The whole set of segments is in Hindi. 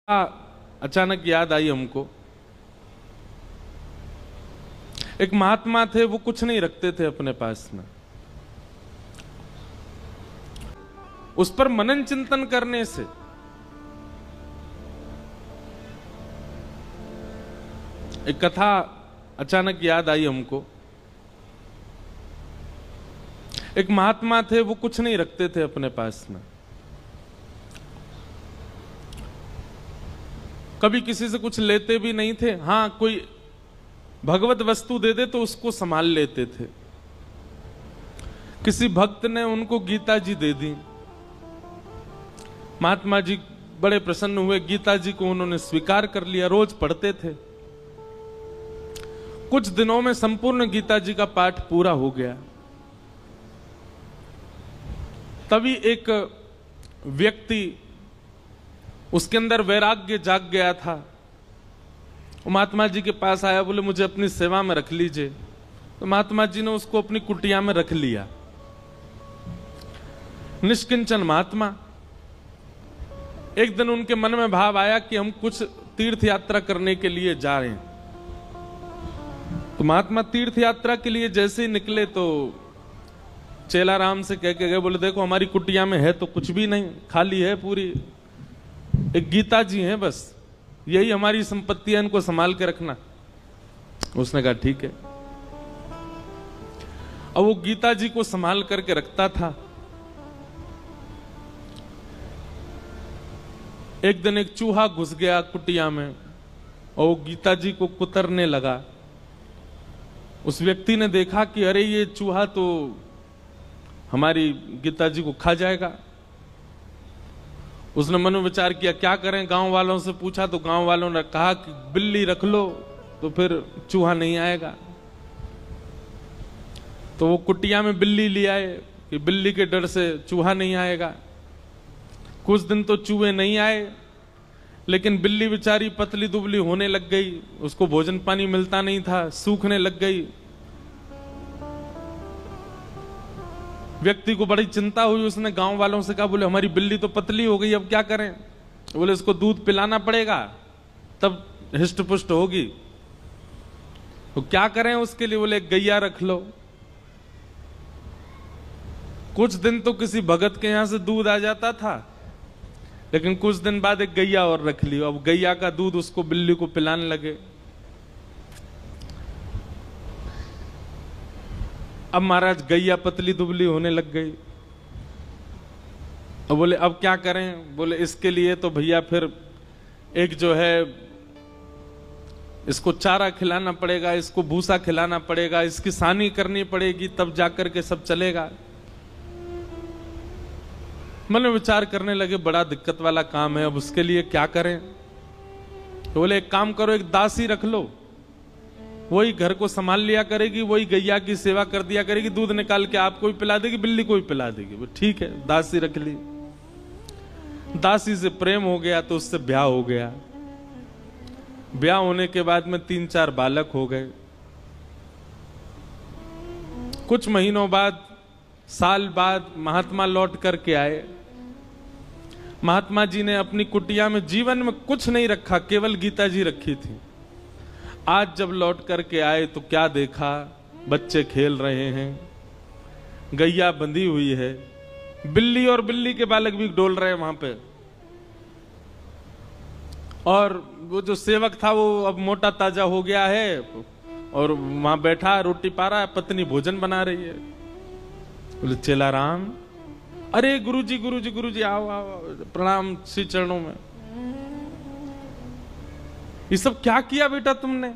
अचानक याद आई हमको। एक महात्मा थे, वो कुछ नहीं रखते थे अपने पास में। उस पर मनन चिंतन करने से एक कथा अचानक याद आई हमको। एक महात्मा थे, वो कुछ नहीं रखते थे अपने पास में। कभी किसी से कुछ लेते भी नहीं थे। हां, कोई भगवत वस्तु दे दे तो उसको संभाल लेते थे। किसी भक्त ने उनको गीता जी दे दी। महात्मा जी बड़े प्रसन्न हुए, गीता जी को उन्होंने स्वीकार कर लिया, रोज पढ़ते थे। कुछ दिनों में संपूर्ण गीता जी का पाठ पूरा हो गया। तभी एक व्यक्ति, उसके अंदर वैराग्य जाग गया था, वो महात्मा जी के पास आया, बोले मुझे अपनी सेवा में रख लीजिए। तो महात्मा जी ने उसको अपनी कुटिया में रख लिया। निष्किंचन महात्मा। एक दिन उनके मन में भाव आया कि हम कुछ तीर्थ यात्रा करने के लिए जा रहे हैं। तो महात्मा तीर्थ यात्रा के लिए जैसे ही निकले तो चेलाराम से कह के गए, बोले देखो हमारी कुटिया में है तो कुछ भी नहीं, खाली है पूरी, एक गीता जी है, बस यही हमारी संपत्ति है, इनको संभाल के रखना। उसने कहा ठीक है। अब वो गीता जी को संभाल करके रखता था। एक दिन एक चूहा घुस गया कुटिया में और वो गीता जी को कुतरने लगा। उस व्यक्ति ने देखा कि अरे ये चूहा तो हमारी गीता जी को खा जाएगा। उसने मनोविचार किया क्या करें। गांव वालों से पूछा तो गांव वालों ने कहा कि बिल्ली रख लो तो फिर चूहा नहीं आएगा। तो वो कुटिया में बिल्ली ले आए कि बिल्ली के डर से चूहा नहीं आएगा। कुछ दिन तो चूहे नहीं आए, लेकिन बिल्ली बेचारी पतली दुबली होने लग गई, उसको भोजन पानी मिलता नहीं था, सूखने लग गई। व्यक्ति को बड़ी चिंता हुई। उसने गांव वालों से कहा, बोले हमारी बिल्ली तो पतली हो गई, अब क्या करें। बोले इसको दूध पिलाना पड़ेगा तब हिष्ट पुष्ट होगी। तो क्या करें उसके लिए। बोले गैया रख लो। कुछ दिन तो किसी भगत के यहां से दूध आ जाता था, लेकिन कुछ दिन बाद एक गैया और रख ली। अब गैया का दूध उसको बिल्ली को पिलाने लगे। अब महाराज गैया पतली दुबली होने लग गई। अब बोले अब क्या करें। बोले इसके लिए तो भैया फिर एक जो है, इसको चारा खिलाना पड़ेगा, इसको भूसा खिलाना पड़ेगा, इसकी सानी करनी पड़ेगी, तब जाकर के सब चलेगा। मन में विचार करने लगे बड़ा दिक्कत वाला काम है, अब उसके लिए क्या करें। तो बोले एक काम करो, एक दासी रख लो, वही घर को संभाल लिया करेगी, वही गैया की सेवा कर दिया करेगी, दूध निकाल के आपको भी पिला देगी, बिल्ली को भी पिला देगी। ठीक है, दासी रख ली। दासी से प्रेम हो गया तो उससे ब्याह हो गया। ब्याह होने के बाद में 3-4 बालक हो गए। कुछ महीनों बाद, साल बाद महात्मा लौट करके आए। महात्मा जी ने अपनी कुटिया में जीवन में कुछ नहीं रखा, केवल गीता जी रखी थी। आज जब लौट करके आए तो क्या देखा, बच्चे खेल रहे हैं, गैया बंधी हुई है, बिल्ली और बिल्ली के बालक भी डोल रहे हैं वहां पे। और वो जो सेवक था वो अब मोटा ताजा हो गया है और वहां बैठा रोटी पा रहा है, पत्नी भोजन बना रही है। बोले चेलाराम, अरे गुरुजी गुरुजी गुरुजी आओ आओ, प्रणाम श्री चरणों में। ये सब क्या किया बेटा तुमने।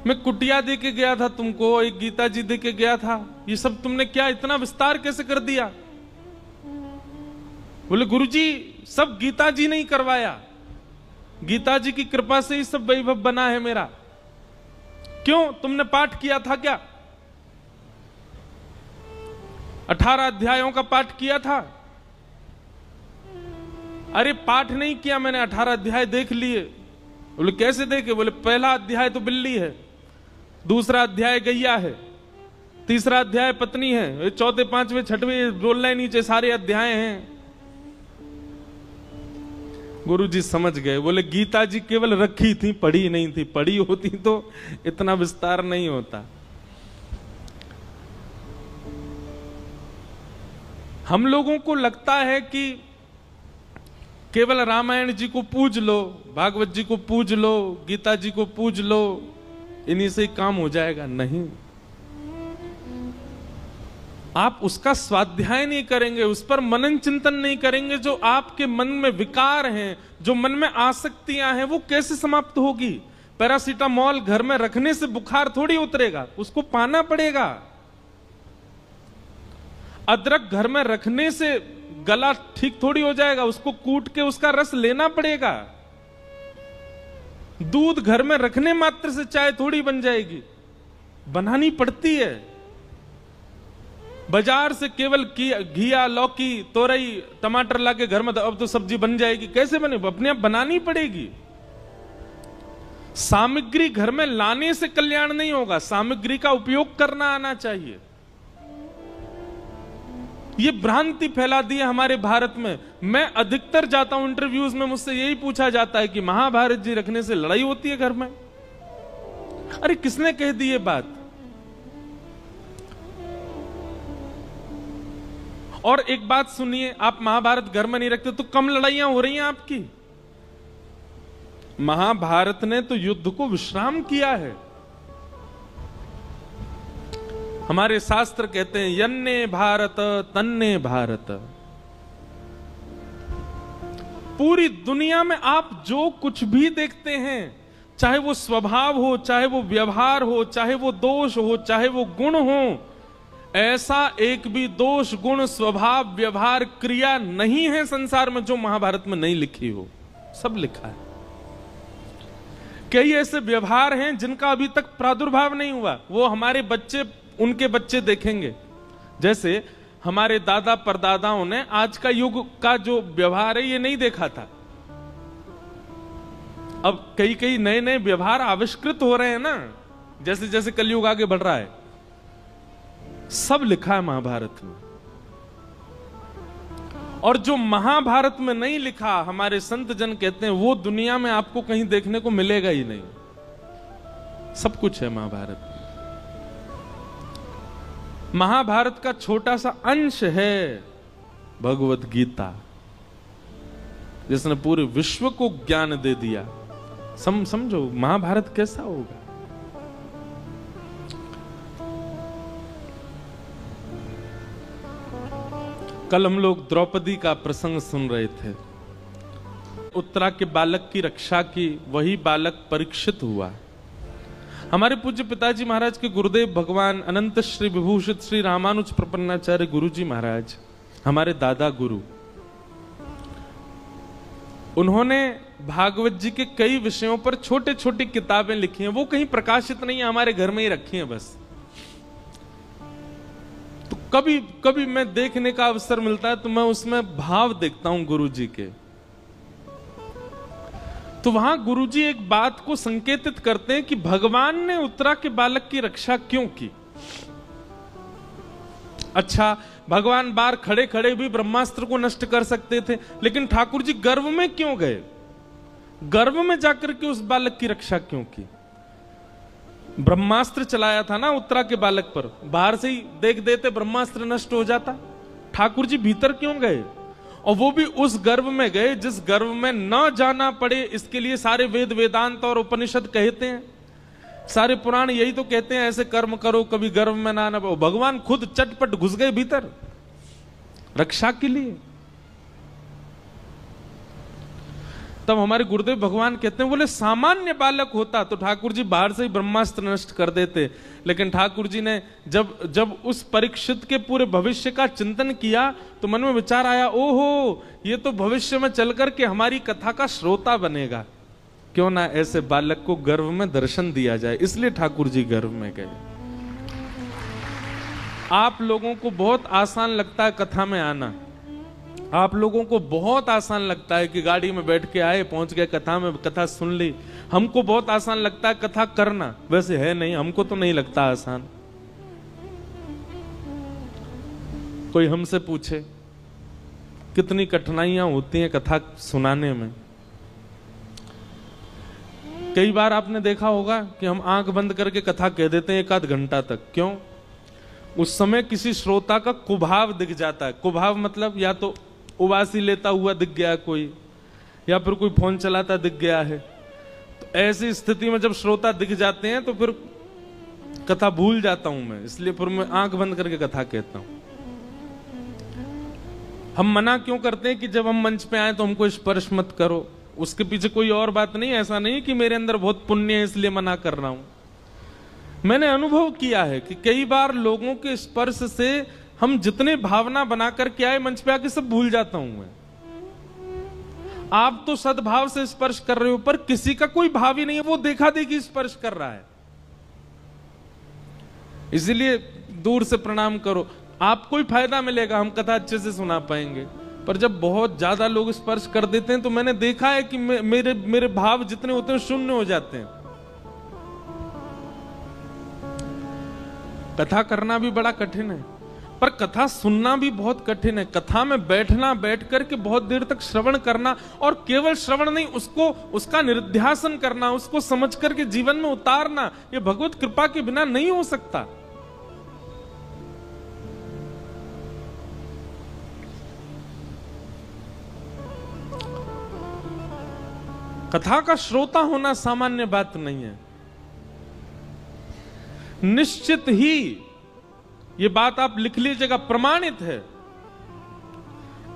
मैं कुटिया दे के गया था तुमको, एक गीता जी दे के गया था, ये सब तुमने क्या इतना विस्तार कैसे कर दिया। बोले गुरुजी सब गीता जी ने ही करवाया, गीता जी की कृपा से ही सब वैभव बना है मेरा। क्यों, तुमने पाठ किया था क्या। 18 अध्यायों का पाठ किया था। अरे पाठ नहीं किया मैंने, 18 अध्याय देख लिए। बोले कैसे देखे। बोले पहला अध्याय तो बिल्ली है, दूसरा अध्याय गैया है, तीसरा अध्याय पत्नी है, चौथे पांचवें छठवें रोल लाइन नीचे सारे अध्याय हैं। गुरुजी समझ गए, बोले गीता जी केवल रखी थी, पढ़ी नहीं थी, पढ़ी होती तो इतना विस्तार नहीं होता। हम लोगों को लगता है कि केवल रामायण जी को पूज लो, भागवत जी को पूज लो, गीता जी को पूज लो, इन्हीं से काम हो जाएगा। नहीं, आप उसका स्वाध्याय नहीं करेंगे, उस पर मनन चिंतन नहीं करेंगे, जो आपके मन में विकार हैं, जो मन में आसक्तियां हैं, वो कैसे समाप्त होगी? पैरासीटामोल घर में रखने से बुखार थोड़ी उतरेगा, उसको पाना पड़ेगा। अदरक घर में रखने से गला ठीक थोड़ी हो जाएगा, उसको कूट के उसका रस लेना पड़ेगा। दूध घर में रखने मात्र से चाय थोड़ी बन जाएगी, बनानी पड़ती है। बाजार से केवल घिया, लौकी, तोरई, टमाटर लाके घर में अब तो सब्जी बन जाएगी, कैसे बने? अपने आप बनानी पड़ेगी। सामग्री घर में लाने से कल्याण नहीं होगा, सामग्री का उपयोग करना आना चाहिए। ये भ्रांति फैला दी है हमारे भारत में। मैं अधिकतर जाता हूं इंटरव्यूज में, मुझसे यही पूछा जाता है कि महाभारत जी रखने से लड़ाई होती है घर में। अरे किसने कह दी ये बात? और एक बात सुनिए, आप महाभारत घर में नहीं रखते तो कम लड़ाइयां हो रही हैं आपकी। महाभारत ने तो युद्ध को विश्राम किया है। हमारे शास्त्र कहते हैं यन्ने भारत तन्ने भारत। पूरी दुनिया में आप जो कुछ भी देखते हैं, चाहे वो स्वभाव हो, चाहे वो व्यवहार हो, चाहे वो दोष हो, चाहे वो गुण हो, ऐसा एक भी दोष, गुण, स्वभाव, व्यवहार, क्रिया नहीं है संसार में जो महाभारत में नहीं लिखी हो। सब लिखा है। कई ऐसे व्यवहार हैं जिनका अभी तक प्रादुर्भाव नहीं हुआ, वो हमारे बच्चे, उनके बच्चे देखेंगे। जैसे हमारे दादा परदादाओं ने आज का युग का जो व्यवहार है ये नहीं देखा था। अब कई कई नए नए व्यवहार आविष्कृत हो रहे हैं ना, जैसे जैसे कलयुग आगे बढ़ रहा है। सब लिखा है महाभारत में। और जो महाभारत में नहीं लिखा, हमारे संत जन कहते हैं वो दुनिया में आपको कहीं देखने को मिलेगा ही नहीं। सब कुछ है महाभारत में। महाभारत का छोटा सा अंश है भगवत गीता, जिसने पूरे विश्व को ज्ञान दे दिया। समझो महाभारत कैसा होगा। कल हम लोग द्रौपदी का प्रसंग सुन रहे थे। उत्तरा के बालक की रक्षा की वही बालक परीक्षित हुआ। हमारे पूज्य पिताजी महाराज के गुरुदेव भगवान अनंत श्री विभूषित श्री रामानुज प्रपन्नाचार्य गुरुजी महाराज, हमारे दादा गुरु, उन्होंने भागवत जी के कई विषयों पर छोटे छोटे किताबें लिखी हैं। वो कहीं प्रकाशित नहीं है, हमारे घर में ही रखी हैं बस। तो कभी कभी मैं देखने का अवसर मिलता है तो मैं उसमें भाव देखता हूं गुरु जी के। तो वहां गुरुजी एक बात को संकेतित करते हैं कि भगवान ने उत्तरा के बालक की रक्षा क्यों की। अच्छा, भगवान बाहर खड़े खड़े भी ब्रह्मास्त्र को नष्ट कर सकते थे, लेकिन ठाकुर जी गर्भ में क्यों गए? गर्भ में जाकर के उस बालक की रक्षा क्यों की? ब्रह्मास्त्र चलाया था ना उत्तरा के बालक पर, बाहर से ही देख देते ब्रह्मास्त्र नष्ट हो जाता। ठाकुर जी भीतर क्यों गए? और वो भी उस गर्भ में गए जिस गर्भ में न जाना पड़े। इसके लिए सारे वेद वेदांत और उपनिषद कहते हैं, सारे पुराण यही तो कहते हैं, ऐसे कर्म करो कभी गर्भ में ना पाओ। भगवान खुद चटपट घुस गए भीतर रक्षा के लिए। तब हमारे गुरुदेव भगवान कहते हैं, बोले सामान्य बालक होता तो ठाकुर जी बाहर से ही ब्रह्मास्त्र नष्ट कर देते, लेकिन ठाकुर जी ने जब उस परीक्षित के पूरे भविष्य का चिंतन किया तो मन में विचार आया, ओहो ये तो भविष्य में चल करके हमारी कथा का श्रोता बनेगा, क्यों ना ऐसे बालक को गर्भ में दर्शन दिया जाए। इसलिए ठाकुर जी गर्भ में गए। आप लोगों को बहुत आसान लगता है कथा में आना, आप लोगों को बहुत आसान लगता है कि गाड़ी में बैठ के आए, पहुंच गए कथा में, कथा सुन ली। हमको बहुत आसान लगता है कथा करना, वैसे है नहीं, हमको तो नहीं लगता आसान। कोई हमसे पूछे कितनी कठिनाइयां होती हैं कथा सुनाने में, कई बार आपने देखा होगा कि हम आंख बंद करके कथा कह देते हैं 1 आध घंटा तक। क्यों? उस समय किसी श्रोता का कुभाव दिख जाता है। कुभाव मतलब या तो उबासी लेता हुआ दिख गया कोई, या फिर कोई फोन चलाता दिख गया है। तो ऐसी स्थिति में जब श्रोता दिख जाते हैं तो फिर कथा भूल जाता हूं मैं, इसलिए फिर मैं आंख बंद करके कथा कहता हूं। हम मना क्यों करते हैं कि जब हम मंच पे आए तो हमको स्पर्श मत करो? उसके पीछे कोई और बात नहीं। ऐसा नहीं कि मेरे अंदर बहुत पुण्य है इसलिए मना कर रहा हूं। मैंने अनुभव किया है कि कई बार लोगों के स्पर्श से हम जितने भावना बना करके आए मंच पे आके सब भूल जाता हूं मैं। आप तो सद्भाव से स्पर्श कर रहे हो, पर किसी का कोई भाव ही नहीं है, वो देखा देखी स्पर्श कर रहा है। इसलिए दूर से प्रणाम करो, आपको ही फायदा मिलेगा, हम कथा अच्छे से सुना पाएंगे। पर जब बहुत ज्यादा लोग स्पर्श कर देते हैं तो मैंने देखा है कि मेरे भाव जितने होते हैं शून्य हो जाते हैं। कथा करना भी बड़ा कठिन है, पर कथा सुनना भी बहुत कठिन है। कथा में बैठना, बैठ करके बहुत देर तक श्रवण करना, और केवल श्रवण नहीं, उसका निधिध्यासन करना, उसको समझ करके जीवन में उतारना, यह भगवत कृपा के बिना नहीं हो सकता। कथा का श्रोता होना सामान्य बात नहीं है। निश्चित ही ये बात आप लिख लीजिएगा, प्रमाणित है।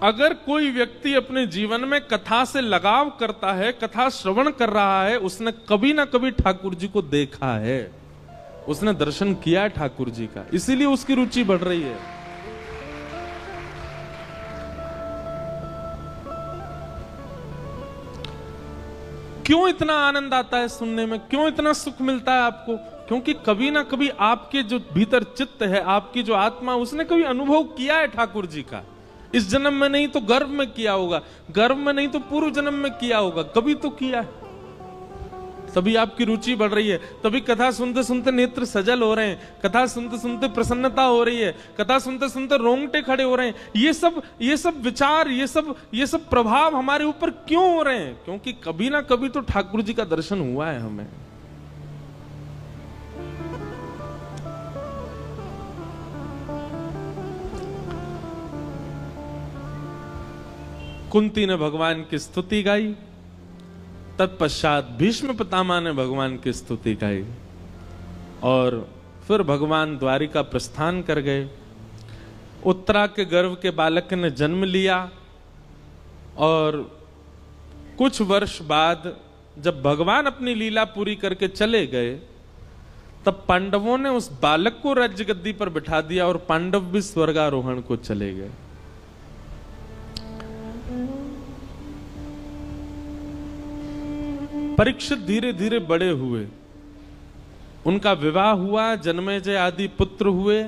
अगर कोई व्यक्ति अपने जीवन में कथा से लगाव करता है, कथा श्रवण कर रहा है, उसने कभी ना कभी ठाकुर जी को देखा है, उसने दर्शन किया है ठाकुर जी का, इसीलिए उसकी रुचि बढ़ रही है। क्यों इतना आनंद आता है सुनने में? क्यों इतना सुख मिलता है आपको? क्योंकि कभी ना कभी आपके जो भीतर चित्त है, आपकी जो आत्मा, उसने कभी अनुभव किया है ठाकुर जी का। इस जन्म में नहीं तो गर्भ में किया होगा, गर्भ में नहीं तो पूर्व जन्म में किया होगा, कभी तो किया है। तभी आपकी रुचि बढ़ रही है, तभी कथा सुनते सुनते नेत्र सजल हो रहे हैं, कथा सुनते सुनते प्रसन्नता हो रही है, कथा सुनते सुनते रोंगटे खड़े हो रहे हैं। ये सब विचार, ये सब प्रभाव हमारे ऊपर क्यों हो रहे हैं? क्योंकि कभी ना कभी तो ठाकुर जी का दर्शन हुआ है हमें। कुंती ने भगवान की स्तुति गाई, तत्पश्चात भीष्म पितामह ने भगवान की स्तुति गाई, और फिर भगवान द्वारिका प्रस्थान कर गए। उत्तरा के गर्भ के बालक ने जन्म लिया, और कुछ वर्ष बाद जब भगवान अपनी लीला पूरी करके चले गए, तब पांडवों ने उस बालक को राज्य गद्दी पर बिठा दिया, और पांडव भी स्वर्गारोहण को चले गए। परीक्षित धीरे धीरे बड़े हुए, उनका विवाह हुआ, जन्मेजय आदि पुत्र हुए।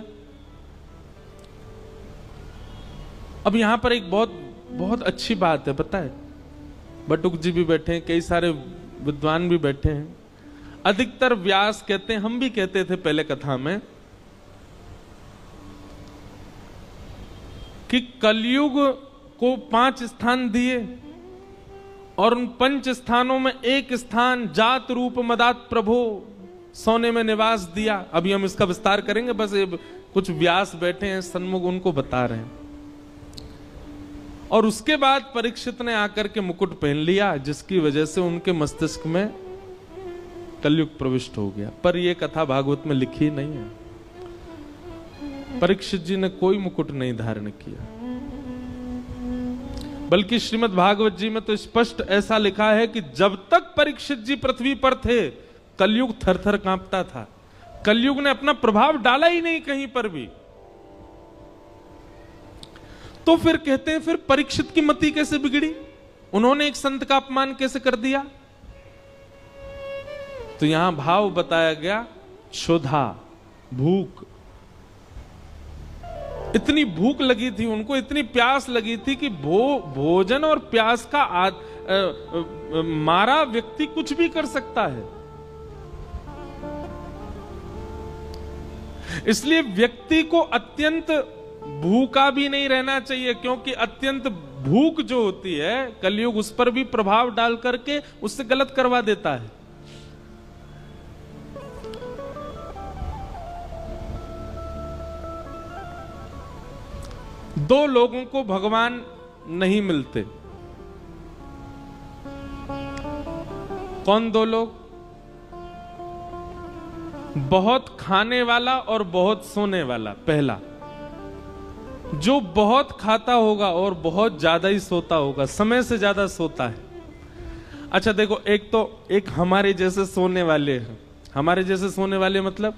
अब यहां पर एक बहुत अच्छी बात है, पता है? बटुक जी भी बैठे हैं, कई सारे विद्वान भी बैठे हैं। अधिकतर व्यास कहते हैं, हम भी कहते थे पहले कथा में, कि कलयुग को 5 स्थान दिए, और उन 5 स्थानों में एक स्थान जात रूप मदात प्रभो सोने में निवास दिया। अभी हम इसका विस्तार करेंगे, बस कुछ व्यास बैठे हैं सन्मुख, उनको बता रहे हैं। और उसके बाद परीक्षित ने आकर के मुकुट पहन लिया, जिसकी वजह से उनके मस्तिष्क में कलयुग प्रविष्ट हो गया। पर यह कथा भागवत में लिखी नहीं है। परीक्षित जी ने कोई मुकुट नहीं धारण किया, बल्कि श्रीमद् भागवत जी में तो स्पष्ट ऐसा लिखा है कि जब तक परीक्षित जी पृथ्वी पर थे, कलयुग थर-थर कांपता था। कलयुग ने अपना प्रभाव डाला ही नहीं कहीं पर भी। तो फिर कहते हैं, फिर परीक्षित की मति कैसे बिगड़ी? उन्होंने एक संत का अपमान कैसे कर दिया? तो यहां भाव बताया गया, क्षुधा, भूख। इतनी भूख लगी थी उनको, इतनी प्यास लगी थी कि भोजन और प्यास का मारा व्यक्ति कुछ भी कर सकता है। इसलिए व्यक्ति को अत्यंत भूखा भी नहीं रहना चाहिए, क्योंकि अत्यंत भूख जो होती है, कलयुग उस पर भी प्रभाव डाल करके उससे गलत करवा देता है। दो लोगों को भगवान नहीं मिलते। कौन दो लोग? बहुत खाने वाला और बहुत सोने वाला। पहला, जो बहुत खाता होगा और बहुत ज्यादा ही सोता होगा, समय से ज्यादा सोता है। अच्छा देखो, एक हमारे जैसे सोने वाले हैं। हमारे जैसे सोने वाले मतलब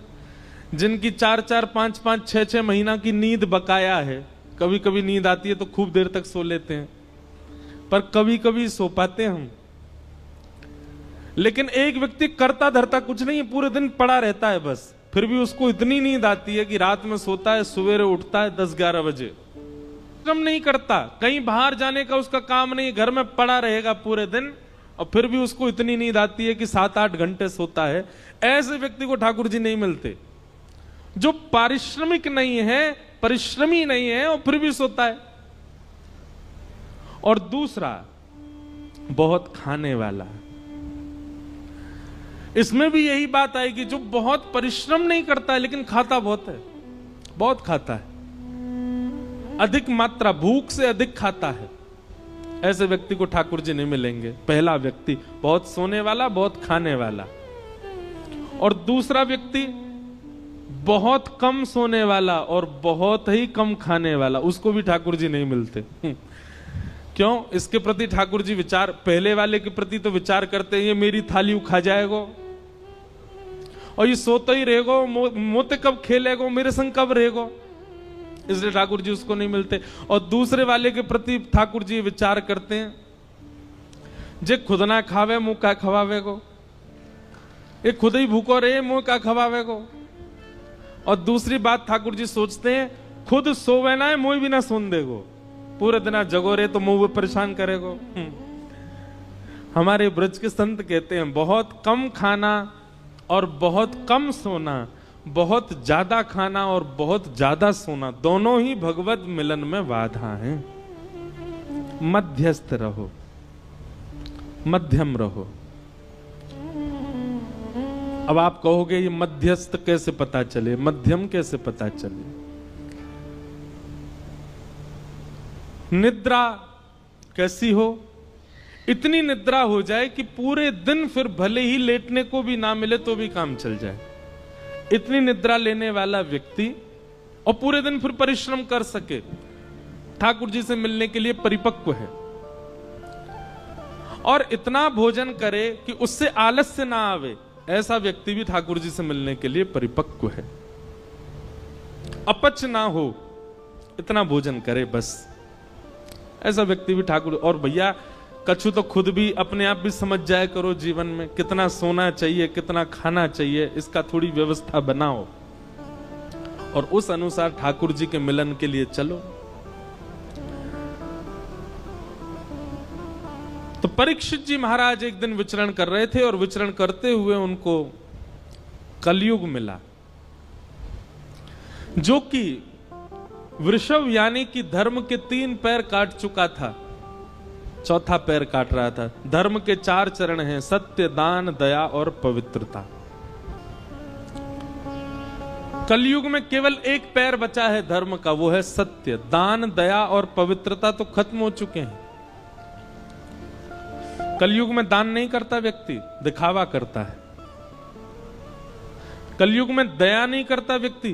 जिनकी 4-4, 5-5, 6-6 महीना की नींद बकाया है। कभी कभी नींद आती है तो खूब देर तक सो लेते हैं, पर कभी कभी सो पाते हैं हम। लेकिन एक व्यक्ति करता धरता कुछ नहीं है, पूरे दिन पड़ा रहता है बस, फिर भी उसको इतनी नींद आती है कि रात में सोता है, सवेरे उठता है 10-11 बजे। श्रम नहीं करता, कहीं बाहर जाने का उसका काम नहीं, घर में पड़ा रहेगा पूरे दिन, और फिर भी उसको इतनी नींद आती है कि 7-8 घंटे सोता है। ऐसे व्यक्ति को ठाकुर जी नहीं मिलते। जो पारिश्रमिक नहीं है, परिश्रमी नहीं है, और फिर भी सोता है। और दूसरा, बहुत खाने वाला। इसमें भी यही बात आएगी, जो बहुत परिश्रम नहीं करता है लेकिन खाता बहुत है, बहुत खाता है, अधिक मात्रा, भूख से अधिक खाता है। ऐसे व्यक्ति को ठाकुर जी नहीं मिलेंगे। पहला व्यक्ति बहुत सोने वाला, बहुत खाने वाला। और दूसरा व्यक्ति बहुत कम सोने वाला और बहुत ही कम खाने वाला, उसको भी ठाकुर जी नहीं मिलते। क्यों? इसके प्रति ठाकुर जी विचार, पहले वाले के प्रति तो विचार करते हैं, ये मेरी थाली खा जाएगो और ये सोता ही रहेगो, मोते कब खेलेगो, मेरे संग कब रहेगो, इसलिए ठाकुर जी उसको नहीं मिलते। और दूसरे वाले के प्रति ठाकुर जी विचार करते हैं, जे खुद ना खावे मुंह का खवावेगो, ये खुद ही भूखो रहे मुंह का खवावेगो। और दूसरी बात ठाकुर जी सोचते हैं, खुद सोवे ना है मुंह भी ना सोन देगो, पूरे दिन जगो रहे तो मुंह परेशान करेगो। हमारे ब्रज के संत कहते हैं, बहुत कम खाना और बहुत कम सोना, बहुत ज्यादा खाना और बहुत ज्यादा सोना, दोनों ही भगवत मिलन में बाधा हैं। मध्यस्थ रहो, मध्यम रहो। अब आप कहोगे ये मध्यस्थ कैसे पता चले, मध्यम कैसे पता चले? निद्रा कैसी हो? इतनी निद्रा हो जाए कि पूरे दिन फिर भले ही लेटने को भी ना मिले तो भी काम चल जाए। इतनी निद्रा लेने वाला व्यक्ति, और पूरे दिन फिर परिश्रम कर सके, ठाकुर जी से मिलने के लिए परिपक्व है। और इतना भोजन करे कि उससे आलस्य ना आवे, ऐसा व्यक्ति भी ठाकुर जी से मिलने के लिए परिपक्व है। अपच ना हो, इतना भोजन करे बस, ऐसा व्यक्ति भी ठाकुर। और भैया कछु तो खुद भी अपने आप भी समझ जाया करो, जीवन में कितना सोना चाहिए, कितना खाना चाहिए, इसका थोड़ी व्यवस्था बनाओ और उस अनुसार ठाकुर जी के मिलन के लिए चलो। तो परीक्षित जी महाराज एक दिन विचरण कर रहे थे और विचरण करते हुए उनको कलयुग मिला, जो कि वृषभ यानी कि धर्म के 3 पैर काट चुका था, चौथा पैर काट रहा था। धर्म के 4 चरण हैं, सत्य, दान, दया और पवित्रता। कलयुग में केवल एक पैर बचा है धर्म का, वो है सत्य। दान, दया और पवित्रता तो खत्म हो चुके हैं। कलयुग में दान नहीं करता व्यक्ति, दिखावा करता है। कलयुग में दया नहीं करता व्यक्ति,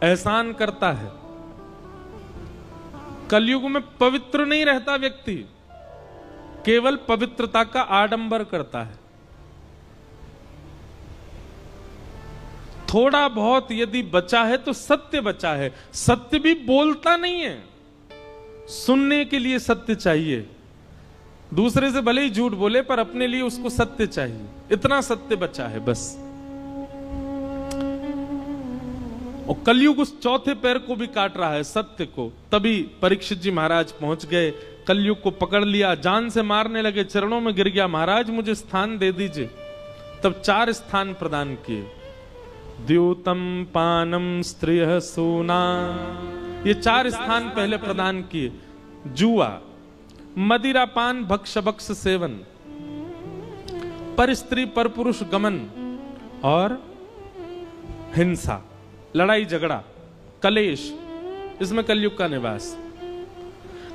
एहसान करता है। कलयुग में पवित्र नहीं रहता व्यक्ति, केवल पवित्रता का आडंबर करता है। थोड़ा बहुत यदि बचा है तो सत्य बचा है। सत्य भी बोलता नहीं है, सुनने के लिए सत्य चाहिए। दूसरे से भले ही झूठ बोले पर अपने लिए उसको सत्य चाहिए, इतना सत्य बचा है बस। और कलयुग उस चौथे पैर को भी काट रहा है, सत्य को। तभी परीक्षित जी महाराज पहुंच गए, कलयुग को पकड़ लिया, जान से मारने लगे, चरणों में गिर गया, महाराज मुझे स्थान दे दीजिए। तब 4 स्थान प्रदान किए, द्यूतम, पानम, स्त्रिय, सूना, ये 4 स्थान पहले प्रदान किए। जुआ, मदिरा पान, भक्ष भक्ष सेवन, पर स्त्री पर पुरुष गमन और हिंसा, लड़ाई झगड़ा, कलेश इसमें कलयुग का निवास।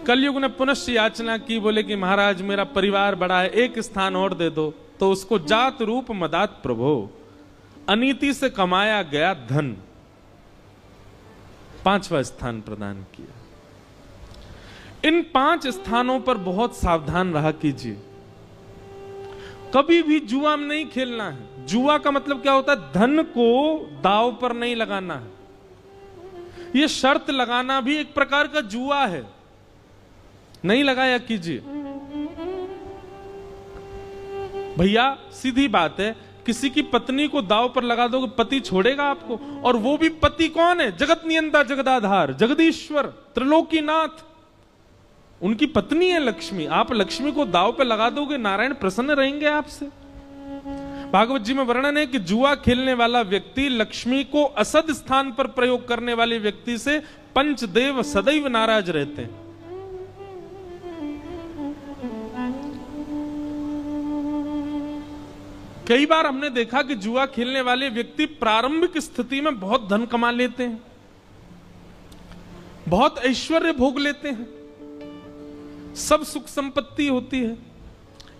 कलयुग ने पुनश्च याचना की, बोले कि महाराज मेरा परिवार बड़ा है, एक स्थान और दे दो। तो उसको जात रूप मदात प्रभो, अनीति से कमाया गया धन, 5वां स्थान प्रदान किया। इन 5 स्थानों पर बहुत सावधान रहा कीजिए। कभी भी जुआ में नहीं खेलना है। जुआ का मतलब क्या होता है? धन को दांव पर नहीं लगाना है। यह शर्त लगाना भी एक प्रकार का जुआ है, नहीं लगाया कीजिए। भैया सीधी बात है, किसी की पत्नी को दांव पर लगा दोगे, पति छोड़ेगा आपको? और वो भी पति कौन है? जगत नियंता, जगदाधार, जगदीश्वर, त्रिलोकीनाथ, उनकी पत्नी है लक्ष्मी। आप लक्ष्मी को दांव पे लगा दोगे, नारायण प्रसन्न रहेंगे आपसे। भागवत जी में वर्णन है कि जुआ खेलने वाला व्यक्ति लक्ष्मी को असद स्थान पर प्रयोग करने वाले व्यक्ति से पंचदेव सदैव नाराज रहते हैं। कई बार हमने देखा कि जुआ खेलने वाले व्यक्ति प्रारंभिक स्थिति में बहुत धन कमा लेते हैं, बहुत ऐश्वर्य भोग लेते हैं, सब सुख संपत्ति होती है।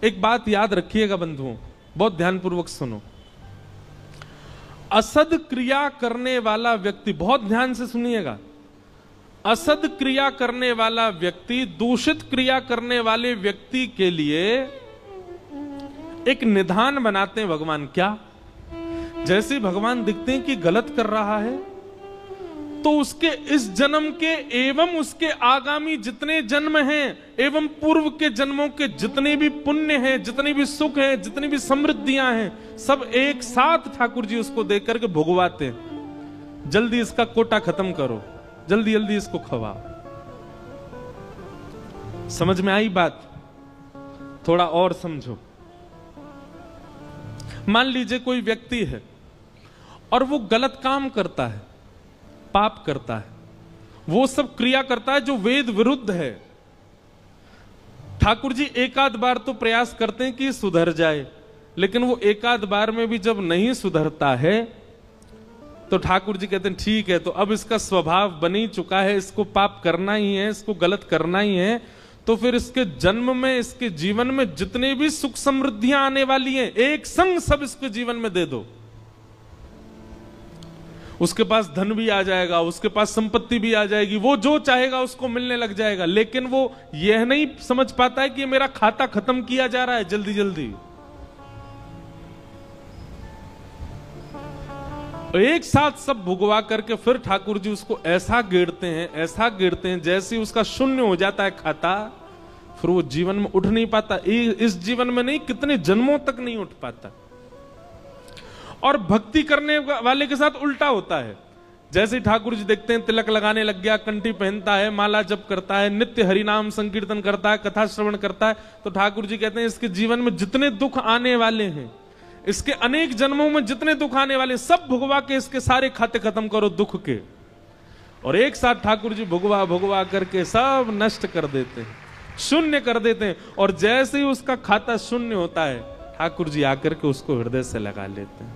एक बात याद रखिएगा बंधुओं, बहुत ध्यानपूर्वक सुनो। असद क्रिया करने वाला व्यक्ति, बहुत ध्यान से सुनिएगा, असद क्रिया करने वाला व्यक्ति दूषित क्रिया करने वाले व्यक्ति के लिए एक निधान बनाते हैं भगवान। क्या? जैसे भगवान दिखते हैं कि गलत कर रहा है, तो उसके इस जन्म के एवं उसके आगामी जितने जन्म हैं एवं पूर्व के जन्मों के जितने भी पुण्य हैं, जितने भी सुख हैं, जितनी भी समृद्धियां हैं, सब एक साथ ठाकुर जी उसको देख करके भुगवाते हैं। जल्दी इसका कोटा खत्म करो, जल्दी जल्दी इसको खवाओ। समझ में आई बात? थोड़ा और समझो। मान लीजिए कोई व्यक्ति है और वो गलत काम करता है, पाप करता है, वो सब क्रिया करता है जो वेद विरुद्ध है। ठाकुर जी एकाध बार तो प्रयास करते हैं कि सुधर जाए, लेकिन वो एकाध बार में भी जब नहीं सुधरता है तो ठाकुर जी कहते हैं ठीक है, तो अब इसका स्वभाव बन ही चुका है, इसको पाप करना ही है, इसको गलत करना ही है, तो फिर इसके जन्म में, इसके जीवन में जितने भी सुख समृद्धियां आने वाली हैं, एक संग सब इसके जीवन में दे दो। उसके पास धन भी आ जाएगा, उसके पास संपत्ति भी आ जाएगी, वो जो चाहेगा उसको मिलने लग जाएगा। लेकिन वो यह नहीं समझ पाता है कि मेरा खाता खत्म किया जा रहा है जल्दी जल्दी। एक साथ सब भुगवा करके फिर ठाकुर जी उसको ऐसा गिरते हैं, ऐसा गिरते हैं, जैसे उसका शून्य हो जाता है खाता, फिर वो जीवन में उठ नहीं पाता। इस जीवन में नहीं, कितने जन्मों तक नहीं उठ पाता। और भक्ति करने वाले के साथ उल्टा होता है। जैसे ठाकुर जी देखते हैं तिलक लगाने लग गया, कंठी पहनता है, माला जप करता है, नित्य हरिनाम संकीर्तन करता है, कथा श्रवण करता है, तो ठाकुर जी कहते हैं इसके जीवन में जितने दुख आने वाले हैं, इसके अनेक जन्मों में जितने दुख आने वाले, सब भुगवा के इसके सारे खाते खत्म करो दुख के। और एक साथ ठाकुर जी भुगवा भुगवा करके सब नष्ट कर देते हैं, शून्य कर देते हैं। और जैसे ही उसका खाता शून्य होता है, ठाकुर जी आकर के उसको हृदय से लगा लेते हैं।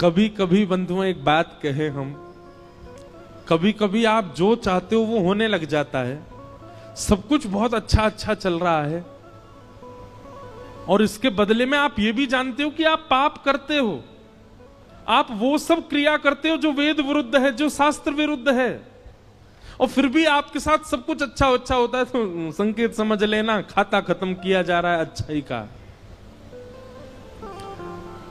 कभी कभी बंधुओं एक बात कहे हम, कभी कभी आप जो चाहते हो वो होने लग जाता है, सब कुछ बहुत अच्छा अच्छा चल रहा है, और इसके बदले में आप ये भी जानते हो कि आप पाप करते हो, आप वो सब क्रिया करते हो जो वेद विरुद्ध है, जो शास्त्र विरुद्ध है, और फिर भी आपके साथ सब कुछ अच्छा अच्छा होता है, तो संकेत समझ लेना खाता खत्म किया जा रहा है अच्छाई का।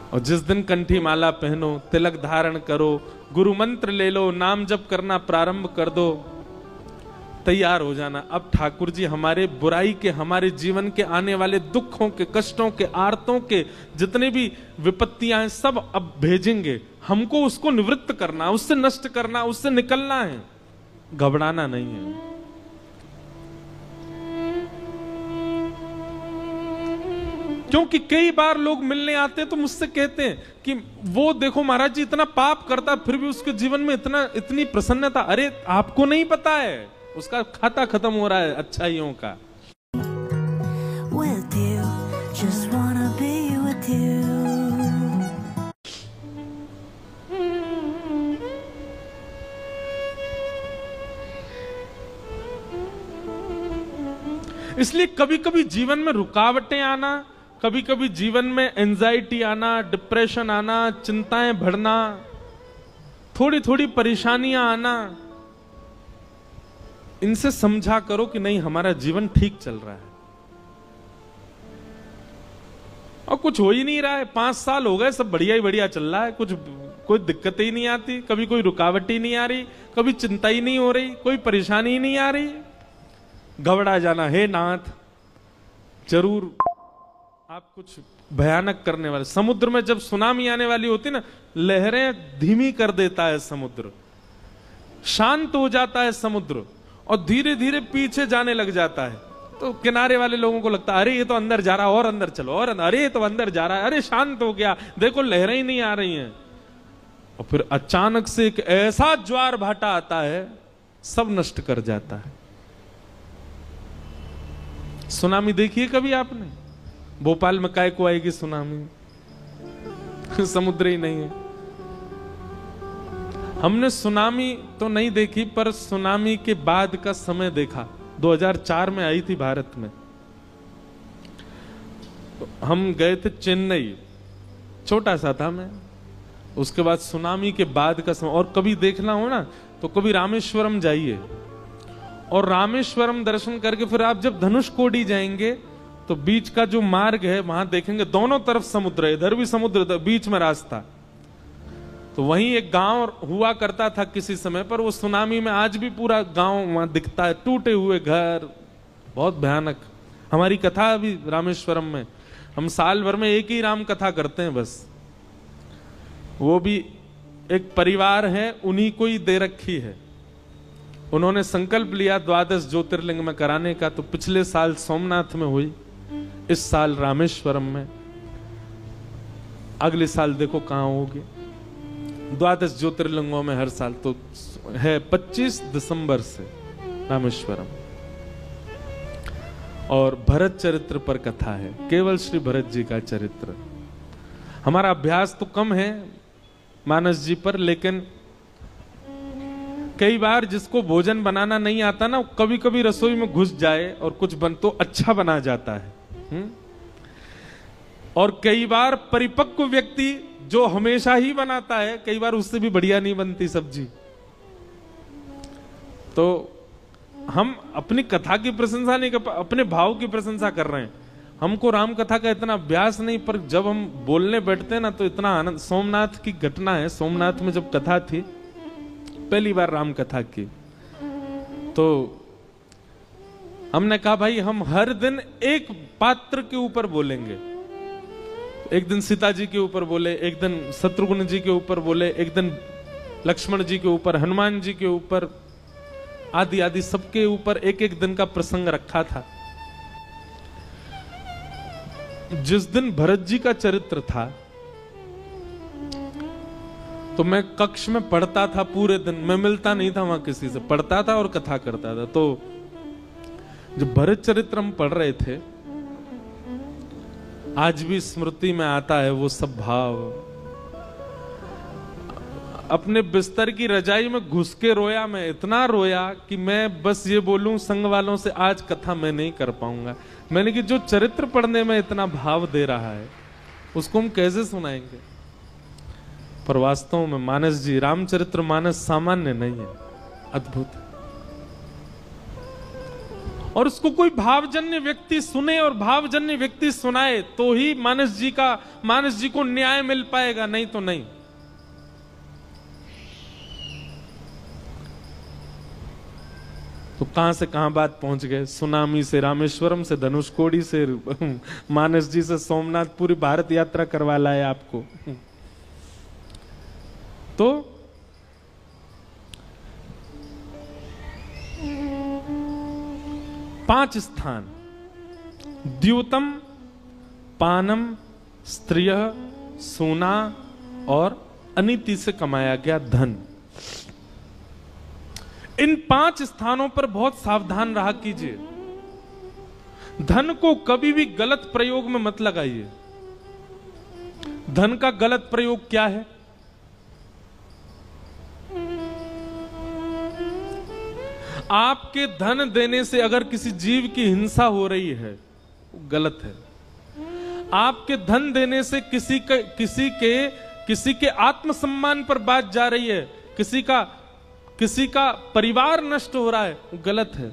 और जिस दिन कंठी माला पहनो, तिलक धारण करो, गुरु मंत्र ले लो, नाम जप करना प्रारंभ कर दो, तैयार हो जाना। अब ठाकुर जी हमारे बुराई के, हमारे जीवन के आने वाले दुखों के, कष्टों के, आर्तों के जितने भी विपत्तियां हैं सब अब भेजेंगे। हमको उसको निवृत्त करना, उससे नष्ट करना, उससे निकलना है, घबराना नहीं है। क्योंकि कई बार लोग मिलने आते हैं तो मुझसे कहते हैं कि वो देखो महाराज जी इतना पाप करता फिर भी उसके जीवन में इतनी प्रसन्नता। अरे आपको नहीं पता है, उसका खाता खत्म हो रहा है अच्छाइयों का। With you, just wanna be with you. इसलिए कभी कभी जीवन में रुकावटें आना, कभी कभी जीवन में एंजाइटी आना, डिप्रेशन आना, चिंताएं बढ़ना, थोड़ी थोड़ी परेशानियां आना, इनसे समझा करो कि नहीं हमारा जीवन ठीक चल रहा है और कुछ हो ही नहीं रहा है। 5 साल हो गए, सब बढ़िया ही बढ़िया चल रहा है, कुछ कोई दिक्कत ही नहीं आती, कभी कोई रुकावट ही नहीं आ रही, कभी चिंता ही नहीं हो रही, कोई परेशानी ही नहीं आ रही। घबरा जाना, हे नाथ जरूर आप कुछ भयानक करने वाले। समुद्र में जब सुनामी आने वाली होती ना, लहरें धीमी कर देता है समुद्र, शांत हो जाता है समुद्र और धीरे धीरे पीछे जाने लग जाता है। तो किनारे वाले लोगों को लगता है अरे ये तो अंदर जा रहा, और अंदर चलो, और अरे ये तो अंदर जा रहा है, अरे शांत हो गया, देखो लहरें ही नहीं आ रही हैं। और फिर अचानक से एक ऐसा ज्वार भाटा आता है, सब नष्ट कर जाता है। सुनामी देखी है कभी आपने? भोपाल में काय को आएगी सुनामी? समुद्र ही नहीं है। हमने सुनामी तो नहीं देखी, पर सुनामी के बाद का समय देखा। 2004 में आई थी भारत में। हम गए थे चेन्नई, छोटा सा था मैं। उसके बाद सुनामी के बाद का समय। और कभी देखना हो ना तो कभी रामेश्वरम जाइए, और रामेश्वरम दर्शन करके फिर आप जब धनुषकोडी जाएंगे तो बीच का जो मार्ग है वहां देखेंगे दोनों तरफ समुद्र है, इधर भी समुद्र, बीच में रास्ता। तो वहीं एक गांव हुआ करता था किसी समय पर, वो सुनामी में आज भी पूरा गांव वहां दिखता है, टूटे हुए घर, बहुत भयानक। हमारी कथा अभी रामेश्वरम में, हम साल भर में एक ही राम कथा करते हैं बस। वो भी एक परिवार है, उन्हीं को ही दे रखी है। उन्होंने संकल्प लिया 12 ज्योतिर्लिंग में कराने का, तो पिछले साल सोमनाथ में हुई, इस साल रामेश्वरम में, अगले साल देखो कहां होगी। 12 ज्योतिर्लिंगों में हर साल तो है 25 दिसंबर से रामेश्वरम। और भरत चरित्र पर कथा है, केवल श्री भरत जी का चरित्र। हमारा अभ्यास तो कम है मानस जी पर, लेकिन कई बार जिसको भोजन बनाना नहीं आता ना, कभी कभी रसोई में घुस जाए और कुछ बन तो अच्छा बना जाता है। और कई बार परिपक्व व्यक्ति जो हमेशा ही बनाता है, कई बार उससे भी बढ़िया नहीं बनती सब्जी। तो हम अपनी कथा की प्रशंसा नहीं कर, अपने भाव की प्रशंसा कर रहे हैं। हमको राम कथा का इतना अभ्यास नहीं, पर जब हम बोलने बैठते हैं ना तो इतना आनंद। सोमनाथ की घटना है, सोमनाथ में जब कथा थी, पहली बार राम कथा की, तो हमने कहा भाई हम हर दिन एक पात्र के ऊपर बोलेंगे। एक दिन सीता जी के ऊपर बोले, एक दिन शत्रुघ्न जी के ऊपर बोले, एक दिन लक्ष्मण जी के ऊपर, हनुमान जी के ऊपर, आदि आदि सबके ऊपर एक एक दिन का प्रसंग रखा था। जिस दिन भरत जी का चरित्र था तो मैं कक्ष में पढ़ता था पूरे दिन, मैं मिलता नहीं था वहां किसी से, पढ़ता था और कथा करता था। तो जब भरत चरित्र हम पढ़ रहे थे, आज भी स्मृति में आता है वो सब भाव। अपने बिस्तर की रजाई में घुस के रोया, मैं इतना रोया कि मैं बस ये बोलूं संग वालों से, आज कथा मैं नहीं कर पाऊंगा। मैंने कि जो चरित्र पढ़ने में इतना भाव दे रहा है उसको हम कैसे सुनाएंगे। पर वास्तव में मानस जी, रामचरित्र मानस सामान्य नहीं है, अद्भुत है। और उसको कोई भावजन्य व्यक्ति सुने और भावजन्य व्यक्ति सुनाए तो ही मानस जी को न्याय मिल पाएगा, नहीं तो नहीं। तो कहां से कहां बात पहुंच गए, सुनामी से रामेश्वरम से धनुषकोडी से मानस जी से सोमनाथ, पूरी भारत यात्रा करवा लाए आपको। तो 5 स्थान, द्यूतम, पानम, स्त्रिय, सोना और अनीति से कमाया गया धन। इन 5 स्थानों पर बहुत सावधान रहा कीजिए। धन को कभी भी गलत प्रयोग में मत लगाइए। धन का गलत प्रयोग क्या है? आपके धन देने से अगर किसी जीव की हिंसा हो रही है वो गलत है। आपके धन देने से किसी के आत्मसम्मान पर बात जा रही है, किसी का परिवार नष्ट हो रहा है, वो गलत है।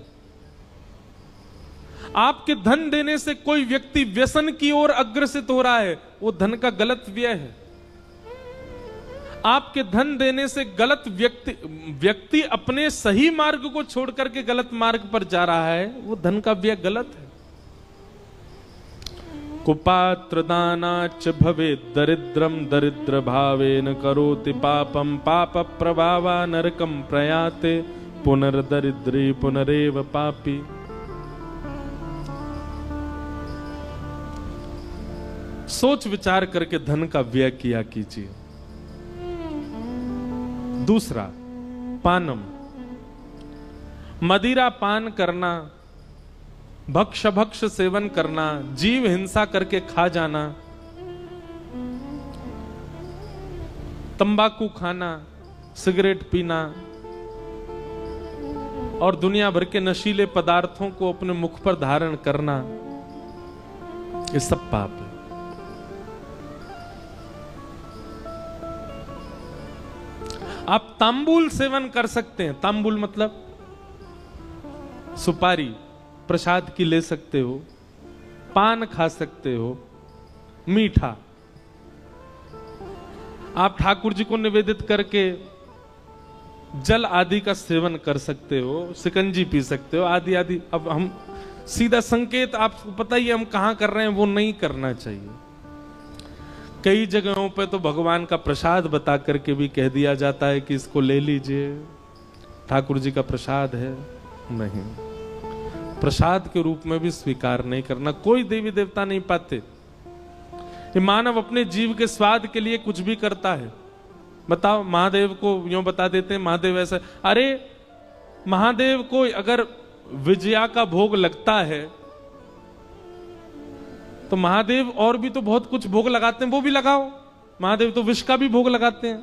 आपके धन देने से कोई व्यक्ति व्यसन की ओर अग्रसित हो रहा है, वो धन का गलत व्यय है। आपके धन देने से गलत व्यक्ति अपने सही मार्ग को छोड़ करके गलत मार्ग पर जा रहा है, वो धन का व्यय गलत है। कुपात्र दानाच भवे दरिद्रम दरिद्र भावेन करोति पापम पाप प्रभावा नरकम प्रयाते पुनर्दरिद्री पुनरेव पापी। सोच विचार करके धन का व्यय किया कीजिए। दूसरा, पानम, मदिरा पान करना, भक्ष सेवन करना, जीव हिंसा करके खा जाना, तंबाकू खाना, सिगरेट पीना और दुनिया भर के नशीले पदार्थों को अपने मुख पर धारण करना, ये सब पाप है। आप तांबूल सेवन कर सकते हैं। तांबूल मतलब सुपारी प्रसाद की ले सकते हो, पान खा सकते हो, मीठा आप ठाकुर जी को निवेदित करके जल आदि का सेवन कर सकते हो, शिकंजी पी सकते हो, आदि आदि। अब हम सीधा संकेत आपको पता ही हम कहां कर रहे हैं, वो नहीं करना चाहिए। कई जगहों पे तो भगवान का प्रसाद बता करके भी कह दिया जाता है कि इसको ले लीजिए, ठाकुर जी का प्रसाद है। नहीं, प्रसाद के रूप में भी स्वीकार नहीं करना। कोई देवी देवता नहीं पाते। ये मानव अपने जीव के स्वाद के लिए कुछ भी करता है। बताओ, महादेव को यूं बता देते हैं महादेव ऐसा। अरे महादेव को अगर विजया का भोग लगता है तो महादेव और भी तो बहुत कुछ भोग लगाते हैं, वो भी लगाओ। महादेव तो विष का भी भोग लगाते हैं।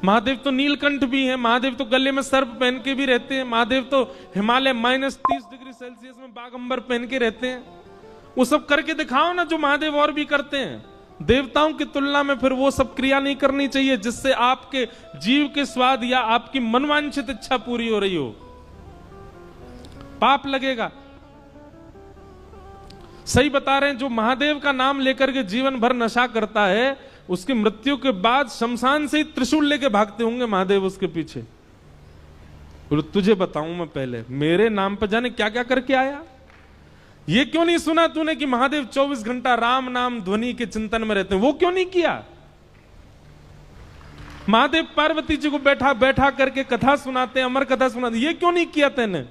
महादेव तो नीलकंठ भी है, महादेव तो गले में सर्प पहन के भी रहते हैं, महादेव तो हिमालय -30 डिग्री सेल्सियस में बागंबर पहन के रहते हैं। वो सब करके दिखाओ ना जो महादेव और भी करते हैं। देवताओं की तुलना में फिर वो सब क्रिया नहीं करनी चाहिए जिससे आपके जीव के स्वाद या आपकी मनवांछित इच्छा पूरी हो रही हो। पाप लगेगा। सही बता रहे हैं, जो महादेव का नाम लेकर के जीवन भर नशा करता है, उसकी मृत्यु के बाद शमशान से ही त्रिशूल लेके भागते होंगे महादेव उसके पीछे। बोलो तुझे बताऊं मैं पहले, मेरे नाम पर जाने क्या क्या करके आया। ये क्यों नहीं सुना तूने कि महादेव 24 घंटा राम नाम ध्वनि के चिंतन में रहते हैं? वो क्यों नहीं किया? महादेव पार्वती जी को बैठा बैठा करके कथा सुनाते हैं, अमर कथा सुनाते, ये क्यों नहीं किया तेने?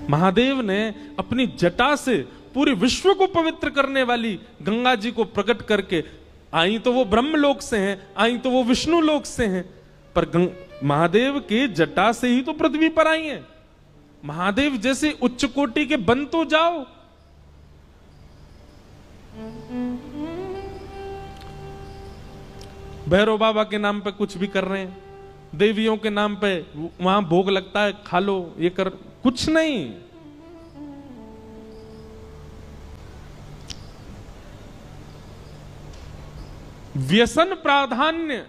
महादेव ने अपनी जटा से पूरे विश्व को पवित्र करने वाली गंगा जी को प्रकट करके, आई तो वो ब्रह्मलोक से हैं, आई तो वो विष्णु लोक से हैं, पर महादेव के जटा से ही तो पृथ्वी पर आई हैं। महादेव जैसे उच्च कोटि के बन तो जाओ। भैरव बाबा के नाम पे कुछ भी कर रहे हैं, देवियों के नाम पे वहां भोग लगता है, खा लो, ये कर, कुछ नहीं। व्यसन प्राधान्य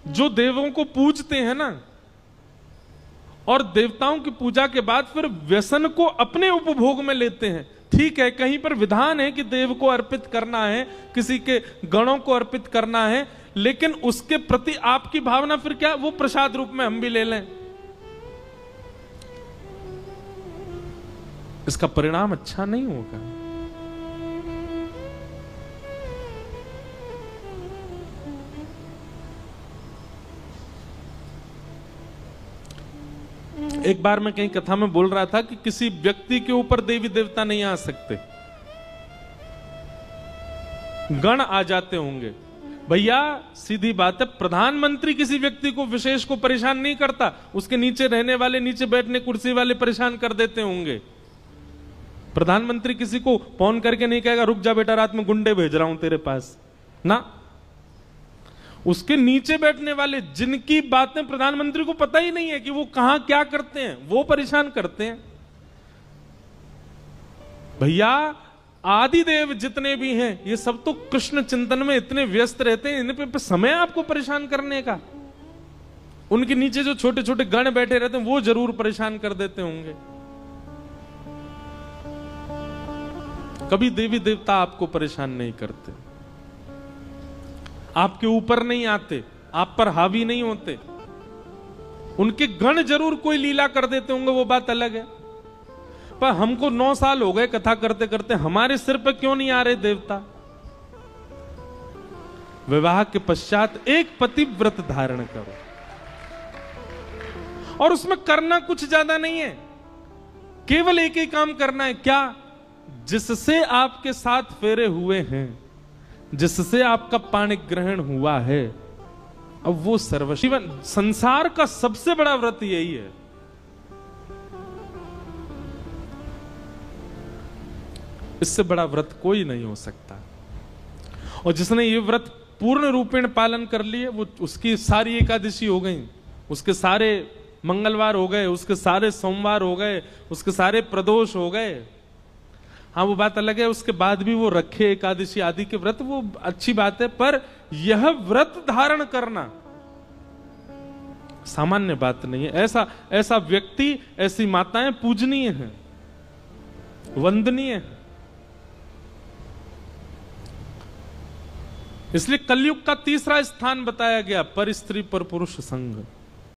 जो देवों को पूजते हैं ना, और देवताओं की पूजा के बाद फिर व्यसन को अपने उपभोग में लेते हैं। ठीक है, कहीं पर विधान है कि देव को अर्पित करना है, किसी के गणों को अर्पित करना है, लेकिन उसके प्रति आपकी भावना फिर क्या, वो प्रसाद रूप में हम भी ले लें, इसका परिणाम अच्छा नहीं होगा। एक बार मैं कहीं कथा में बोल रहा था कि किसी व्यक्ति के ऊपर देवी देवता नहीं आ सकते, गण आ जाते होंगे। भैया सीधी बात है, प्रधानमंत्री किसी व्यक्ति को विशेष को परेशान नहीं करता, उसके नीचे रहने वाले, नीचे बैठने कुर्सी वाले परेशान कर देते होंगे। प्रधानमंत्री किसी को फोन करके नहीं कहेगा रुक जा बेटा रात में गुंडे भेज रहा हूं तेरे पास ना। उसके नीचे बैठने वाले जिनकी बातें प्रधानमंत्री को पता ही नहीं है कि वो कहां क्या करते हैं, वो परेशान करते हैं। भैया आदिदेव जितने भी हैं ये सब तो कृष्ण चिंतन में इतने व्यस्त रहते हैं, इन पे समय आपको परेशान करने का। उनके नीचे जो छोटे छोटे गण बैठे रहते हैं वो जरूर परेशान कर देते होंगे। कभी देवी देवता आपको परेशान नहीं करते, आपके ऊपर नहीं आते, आप पर हावी नहीं होते। उनके गण जरूर कोई लीला कर देते होंगे, वो बात अलग है। पर हमको 9 साल हो गए कथा करते करते, हमारे सिर पर क्यों नहीं आ रहे देवता? विवाह के पश्चात एक पतिव्रत धारण करो, और उसमें करना कुछ ज्यादा नहीं है, केवल एक ही काम करना है। क्या? जिससे आपके 7 फेरे हुए हैं, जिससे आपका पाणी ग्रहण हुआ है, अब वो सर्वस्व। संसार का सबसे बड़ा व्रत यही है। इससे बड़ा व्रत कोई नहीं हो सकता। और जिसने ये व्रत पूर्ण रूपेण पालन कर लिए, वो उसकी सारी एकादशी हो गई, उसके सारे मंगलवार हो गए, उसके सारे सोमवार हो गए, उसके सारे प्रदोष हो गए। हाँ, वो बात अलग है, उसके बाद भी वो रखे एकादशी आदि के व्रत, वो अच्छी बात है। पर यह व्रत धारण करना सामान्य बात नहीं है। ऐसा व्यक्ति, ऐसी माताएं पूजनीय हैं, वंदनीय है। इसलिए कलयुग का तीसरा स्थान बताया गया, पर स्त्री पर पुरुष संग।